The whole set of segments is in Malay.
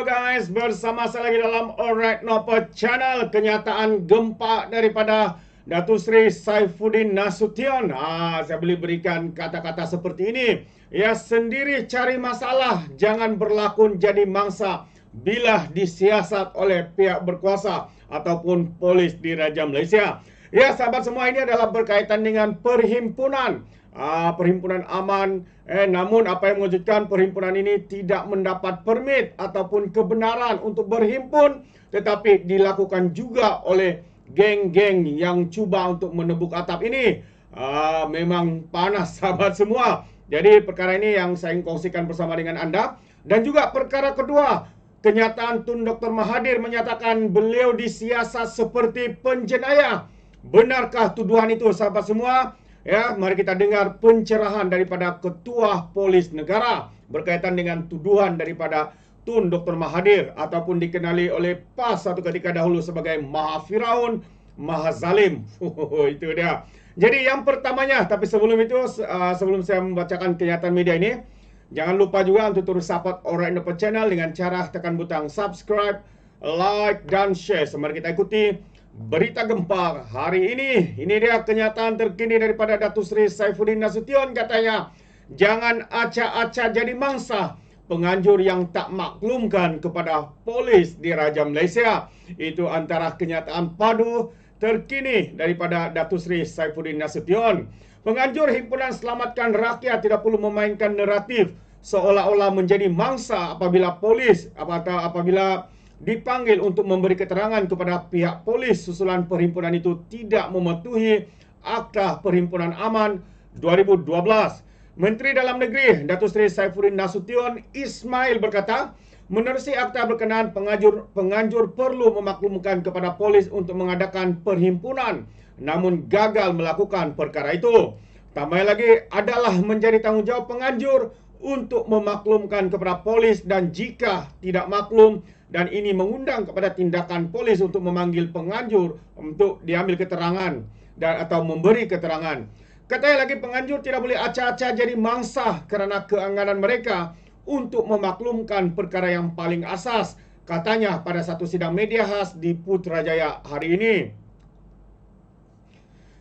guys, bersama saya lagi dalam Alright Nopo Channel. Kenyataan gempa daripada Datuk Seri Saifuddin Nasution. Saya boleh berikan kata-kata seperti ini. Ya, sendiri cari masalah, jangan berlakon jadi mangsa bila disiasat oleh pihak berkuasa ataupun polis di Raja Malaysia. Ya, sahabat semua, ini adalah berkaitan dengan perhimpunan. Perhimpunan aman. Namun apa yang mengejutkan, perhimpunan ini tidak mendapat permit ataupun kebenaran untuk berhimpun, tetapi dilakukan juga oleh geng-geng yang cuba untuk menebuk atap ini. Memang panas sahabat semua. Jadi perkara ini yang saya kongsikan bersama dengan anda. Dan juga perkara kedua, kenyataan Tun Dr. Mahathir menyatakan beliau disiasat seperti penjenayah. Benarkah tuduhan itu sahabat semua? Ya, mari kita dengar pencerahan daripada Ketua Polis Negara berkaitan dengan tuduhan daripada Tun Dr. Mahathir ataupun dikenali oleh PAS satu ketika dahulu sebagai Maha Firaun, Maha Zalim. Itu dia. Jadi yang pertamanya, tapi sebelum itu, sebelum saya membacakan kenyataan media ini, jangan lupa juga untuk terus support Alright Nopo Channel dengan cara tekan butang subscribe, like, dan share. Mari kita ikuti berita gempa hari ini. Ini dia kenyataan terkini daripada Datuk Seri Saifuddin Nasution. Katanya, jangan acak-acak jadi mangsa penganjur yang tak maklumkan kepada polis di Raja Malaysia. Itu antara kenyataan padu terkini daripada Datuk Seri Saifuddin Nasution. Penganjur Himpunan Selamatkan Rakyat tidak perlu memainkan naratif seolah-olah menjadi mangsa apabila polis apabila dipanggil untuk memberi keterangan kepada pihak polis susulan perhimpunan itu tidak mematuhi Akta Perhimpunan Aman 2012. Menteri Dalam Negeri Datuk Seri Saifuddin Nasution Ismail berkata, menerusi akta berkenaan, penganjur perlu memaklumkan kepada polis untuk mengadakan perhimpunan, namun gagal melakukan perkara itu. Tambah lagi, adalah menjadi tanggungjawab penganjur untuk memaklumkan kepada polis, dan jika tidak maklum dan ini mengundang kepada tindakan polis untuk memanggil penganjur untuk diambil keterangan dan atau memberi keterangan. Katanya lagi, penganjur tidak boleh acak-acak jadi mangsa kerana keengganan mereka untuk memaklumkan perkara yang paling asas, katanya pada satu sidang media khas di Putrajaya hari ini.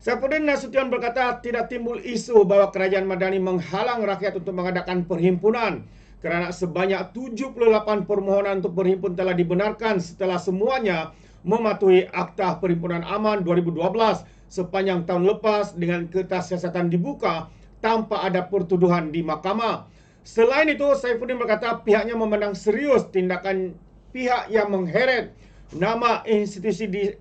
Saifuddin Nasution berkata tidak timbul isu bahawa kerajaan Madani menghalang rakyat untuk mengadakan perhimpunan kerana sebanyak 78 permohonan untuk berhimpun telah dibenarkan setelah semuanya mematuhi Akta Perhimpunan Aman 2012 sepanjang tahun lepas dengan kertas siasatan dibuka tanpa ada pertuduhan di mahkamah. Selain itu, Saifuddin berkata pihaknya memandang serius tindakan pihak yang mengheret nama institusi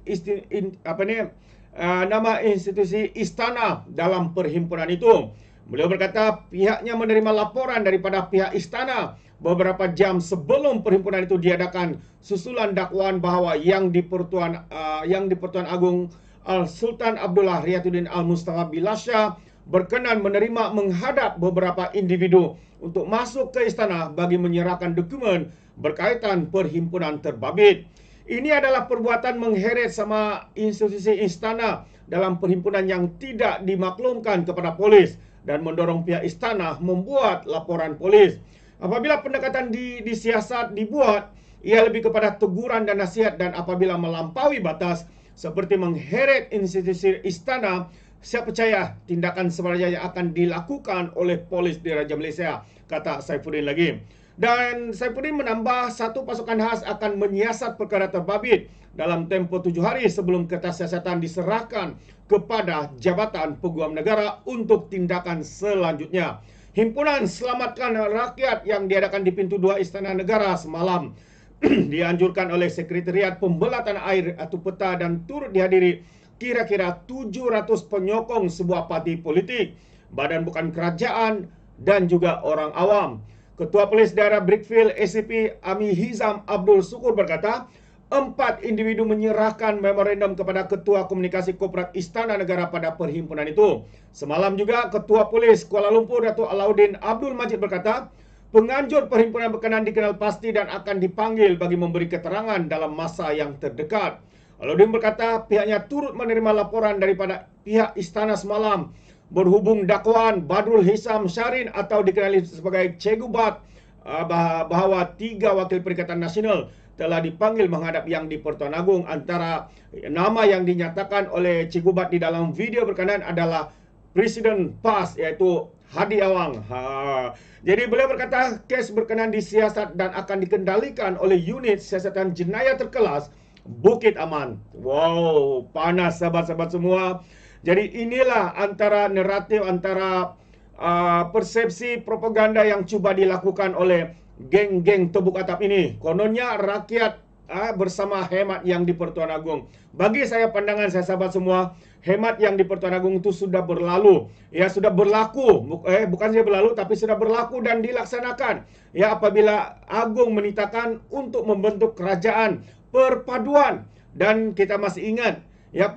istana dalam perhimpunan itu. Beliau berkata pihaknya menerima laporan daripada pihak istana beberapa jam sebelum perhimpunan itu diadakan susulan dakwaan bahawa yang di-Pertuan Agung Al-Sultan Abdullah Riyatuddin Al-Mustafa Bilasha berkenan menerima menghadap beberapa individu untuk masuk ke istana bagi menyerahkan dokumen berkaitan perhimpunan terbabit. Ini adalah perbuatan mengheret sama institusi istana dalam perhimpunan yang tidak dimaklumkan kepada polis dan mendorong pihak istana membuat laporan polis. Apabila pendekatan disiasat dibuat, ia lebih kepada teguran dan nasihat, dan apabila melampaui batas seperti mengheret institusi istana, saya percaya tindakan sebenarnya akan dilakukan oleh polis di Raja Malaysia, kata Saifuddin lagi. Dan Saifuddin menambah satu pasukan khas akan menyiasat perkara terbabit dalam tempoh 7 hari sebelum kertas siasatan diserahkan kepada Jabatan Peguam Negara untuk tindakan selanjutnya. Himpunan Selamatkan Rakyat yang diadakan di pintu 2 Istana Negara semalam dianjurkan oleh Sekretariat Pembelatan Air atau Peta dan turut dihadiri kira-kira 700 penyokong sebuah parti politik, badan bukan kerajaan dan juga orang awam. Ketua Polis Daerah Brickfield ACP Ami Hizam Abdul Sukur berkata, 4 individu menyerahkan memorandum kepada Ketua Komunikasi Korporat Istana Negara pada perhimpunan itu. Semalam juga Ketua Polis Kuala Lumpur Datuk Alauddin Abdul Majid berkata, penganjur perhimpunan berkenaan dikenal pasti dan akan dipanggil bagi memberi keterangan dalam masa yang terdekat. Alauddin berkata pihaknya turut menerima laporan daripada pihak istana semalam berhubung dakwaan Badrul Hisam Syarin atau dikenali sebagai Cikgu Bat bahawa 3 wakil Perikatan Nasional telah dipanggil menghadap Yang di-Pertuan Agong. Antara nama yang dinyatakan oleh Cikgu Bat di dalam video berkenaan adalah Presiden PAS, iaitu Hadi Awang. Jadi beliau berkata kes berkenaan disiasat dan akan dikendalikan oleh unit siasatan jenayah terkelas Bukit Aman. Wow, panas sahabat-sahabat semua. Jadi inilah antara naratif, antara persepsi propaganda yang cuba dilakukan oleh geng-geng tebuk atap ini. Kononnya rakyat bersama hemat Yang di-Pertuan Agong. Bagi saya pandangan saya sahabat semua, hemat Yang di-Pertuan Agong itu sudah berlalu. Ya, sudah berlaku. Bukan saja berlalu, tapi sudah berlaku dan dilaksanakan. Ya, apabila Agung menitahkan untuk membentuk kerajaan perpaduan. Dan kita masih ingat, ya,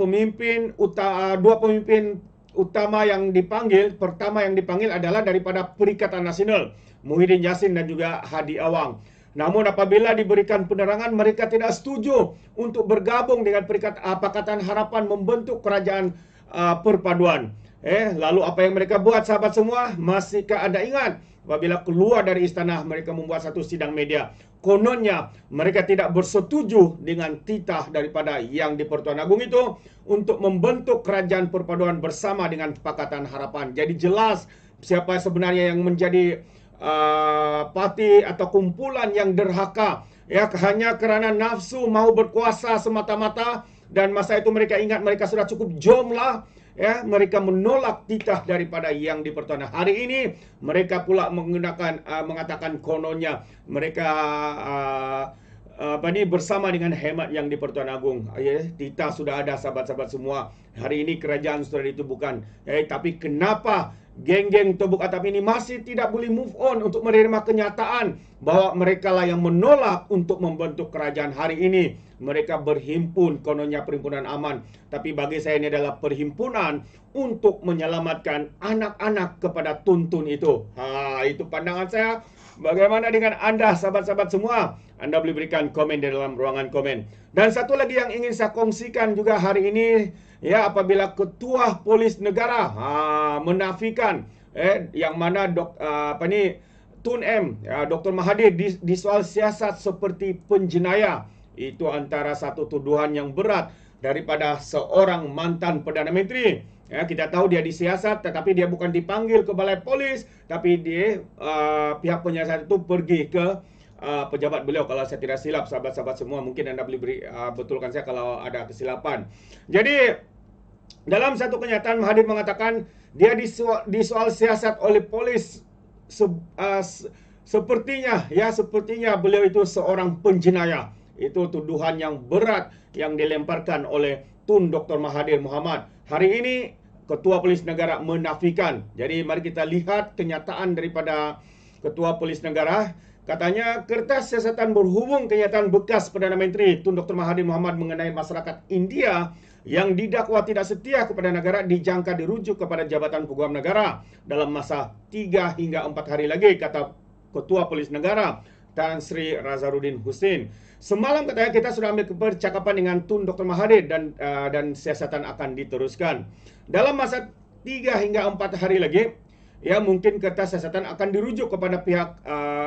dua pemimpin utama yang dipanggil, pertama yang dipanggil adalah daripada Perikatan Nasional, Muhyiddin Yassin dan juga Hadi Awang. Namun apabila diberikan penerangan, mereka tidak setuju untuk bergabung dengan Pakatan Harapan membentuk kerajaan perpaduan. Lalu apa yang mereka buat sahabat semua? Masihkah Anda ingat? Apabila keluar dari istana, mereka membuat satu sidang media. Kononnya mereka tidak bersetuju dengan titah daripada Yang di-Pertuan Agong itu untuk membentuk kerajaan perpaduan bersama dengan Pakatan Harapan. Jadi jelas siapa sebenarnya yang menjadi parti atau kumpulan yang derhaka, ya, hanya kerana nafsu mau berkuasa semata-mata. Dan masa itu mereka ingat mereka sudah cukup jomlah, ya, mereka menolak titah daripada Yang di-Pertuan. Hari ini mereka pula mengatakan kononnya mereka bersama dengan hemat Yang di-Pertuan Agong. Titah sudah ada sahabat-sahabat semua. Hari ini kerajaan sudah ditubuhkan. Tapi kenapa geng-geng tebuk atap ini masih tidak boleh move on untuk menerima kenyataan bahwa mereka lah yang menolak untuk membentuk kerajaan hari ini? Mereka berhimpun, kononnya perhimpunan aman. Tapi bagi saya ini adalah perhimpunan untuk menyelamatkan anak-anak kepada tuntun itu. Itu pandangan saya. Bagaimana dengan Anda sahabat-sahabat semua? Anda boleh berikan komen di dalam ruangan komen. Dan satu lagi yang ingin saya kongsikan juga hari ini, ya, apabila Ketua Polis Negara menafikan yang mana Tun M, ya, Dr. Mahathir di soal siasat seperti penjenayah. Itu antara satu tuduhan yang berat daripada seorang mantan Perdana Menteri. Ya, kita tahu dia disiasat, tetapi dia bukan dipanggil ke balai polis, tapi dia pihak penyiasat itu pergi ke pejabat beliau. Kalau saya tidak silap, sahabat-sahabat semua, mungkin Anda boleh betulkan saya kalau ada kesilapan. Jadi dalam satu kenyataan Mahathir mengatakan dia di soal siasat oleh polis, sepertinya beliau itu seorang penjenayah. Itu tuduhan yang berat yang dilemparkan oleh Tun Dr. Mahathir Mohamad. Hari ini Ketua Polis Negara menafikan. Jadi mari kita lihat kenyataan daripada Ketua Polis Negara. Katanya kertas siasatan berhubung kenyataan bekas Perdana Menteri Tun Dr. Mahathir Mohamad mengenai masyarakat India yang didakwa tidak setia kepada negara dijangka dirujuk kepada Jabatan Peguam Negara dalam masa 3 hingga 4 hari lagi, kata Ketua Polis Negara Tan Sri Razaruddin Husin. Semalam katanya kita sudah ambil percakapan dengan Tun Dr. Mahathir dan siasatan akan diteruskan. Dalam masa 3 hingga 4 hari lagi, ya, mungkin kertas siasatan akan dirujuk kepada pihak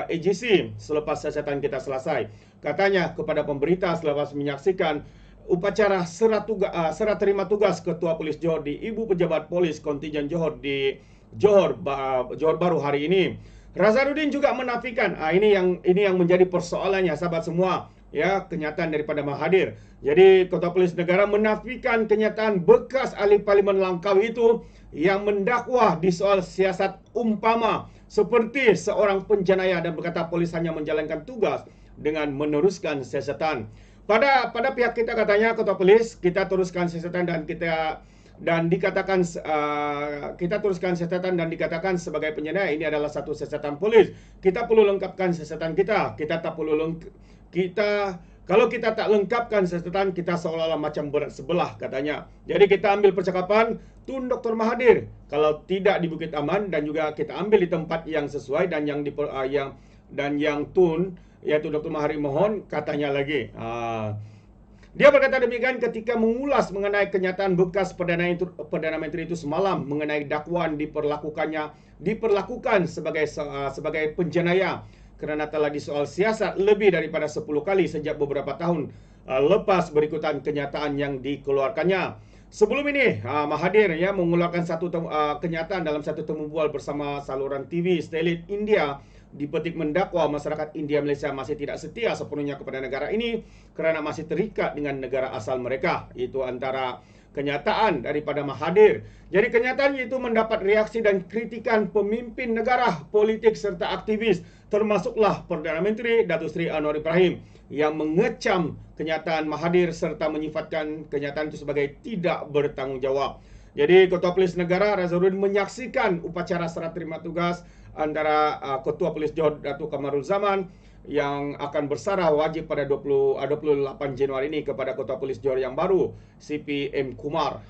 AGC selepas siasatan kita selesai. Katanya kepada pemberita selepas menyaksikan upacara serah terima tugas Ketua Polis Johor di Ibu Pejabat Polis Kontijen Johor di Johor Baru hari ini. Razaruddin juga menafikan, ini yang menjadi persoalannya sahabat semua, ya, kenyataan daripada Mahathir. Jadi Ketua Polis Negara menafikan kenyataan bekas ahli Parlimen Langkawi itu yang mendakwa di soal siasat umpama seperti seorang penjenayah dan berkata polis hanya menjalankan tugas dengan meneruskan siasatan. Pada pihak kita katanya Ketua Polis, kita teruskan siasatan dan dikatakan kita teruskan siasatan dan dikatakan sebagai penjenayah. Ini adalah satu siasatan polis. Kita perlu lengkapkan siasatan kita. Kalau kita tak lengkapkan siasatan, kita seolah-olah macam berat sebelah, katanya. Jadi kita ambil percakapan Tun Dr. Mahathir kalau tidak di Bukit Aman, dan juga kita ambil di tempat yang sesuai dan yang Tun, yaitu Dr. Mahathir mohon, katanya lagi. Dia berkata demikian ketika mengulas mengenai kenyataan bekas Perdana Menteri itu semalam mengenai dakwaan diperlakukan sebagai penjenayah. kerana telah disoal siasat lebih daripada 10 kali sejak beberapa tahun lepas berikutan kenyataan yang dikeluarkannya. Sebelum ini, Mahathir mengeluarkan satu kenyataan dalam satu temu bual bersama saluran TV satelit India, dipetik mendakwa masyarakat India Malaysia masih tidak setia sepenuhnya kepada negara ini kerana masih terikat dengan negara asal mereka. Itu antara kenyataan daripada Mahathir. Jadi kenyataan itu mendapat reaksi dan kritikan pemimpin negara, politik serta aktivis, termasuklah Perdana Menteri Datuk Seri Anwar Ibrahim yang mengecam kenyataan Mahathir serta menyifatkan kenyataan itu sebagai tidak bertanggungjawab. Jadi Ketua Polis Negara Razaruddin menyaksikan upacara serah terima tugas antara Ketua Polis Johor Datuk Kamarul Zaman yang akan bersarah wajib pada 28 Januari ini kepada Ketua Polis Johor yang baru, CPM Kumar.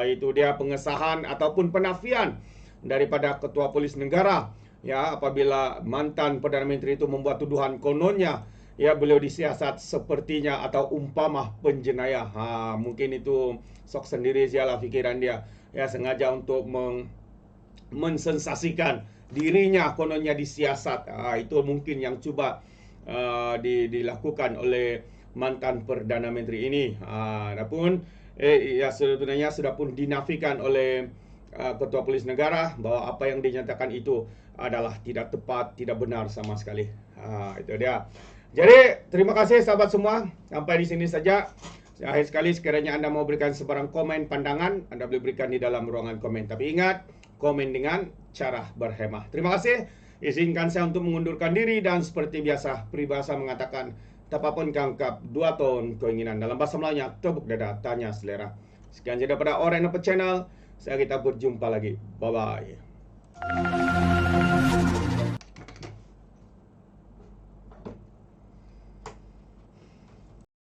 Itu dia pengesahan ataupun penafian daripada Ketua Polis Negara apabila mantan Perdana Menteri itu membuat tuduhan kononnya beliau disiasat sepertinya atau umpama penjenayah. Mungkin itu sok sendiri sialah fikiran dia. Sengaja untuk mensensasikan dirinya kononnya disiasat. Itu mungkin yang cuba dilakukan oleh mantan Perdana Menteri ini. Adapun sebenarnya sudah pun dinafikan oleh Ketua Polis Negara bahawa apa yang dinyatakan itu adalah tidak tepat, tidak benar sama sekali. Itu dia. Jadi terima kasih sahabat semua. Sampai di sini saja. Akhir sekali, sekiranya anda mau berikan sebarang komen, pandangan, anda boleh berikan di dalam ruangan komen. Tapi ingat, komen dengan cara berhemah. Terima kasih. Izinkan saya untuk mengundurkan diri dan seperti biasa, peribahasa mengatakan, tapapun kangkap 2 tahun keinginan. Dalam bahasa Melayunya, tepuk dada, tanya selera. Sekian saja daripada Alright Not Channel. Kita berjumpa lagi. Bye-bye.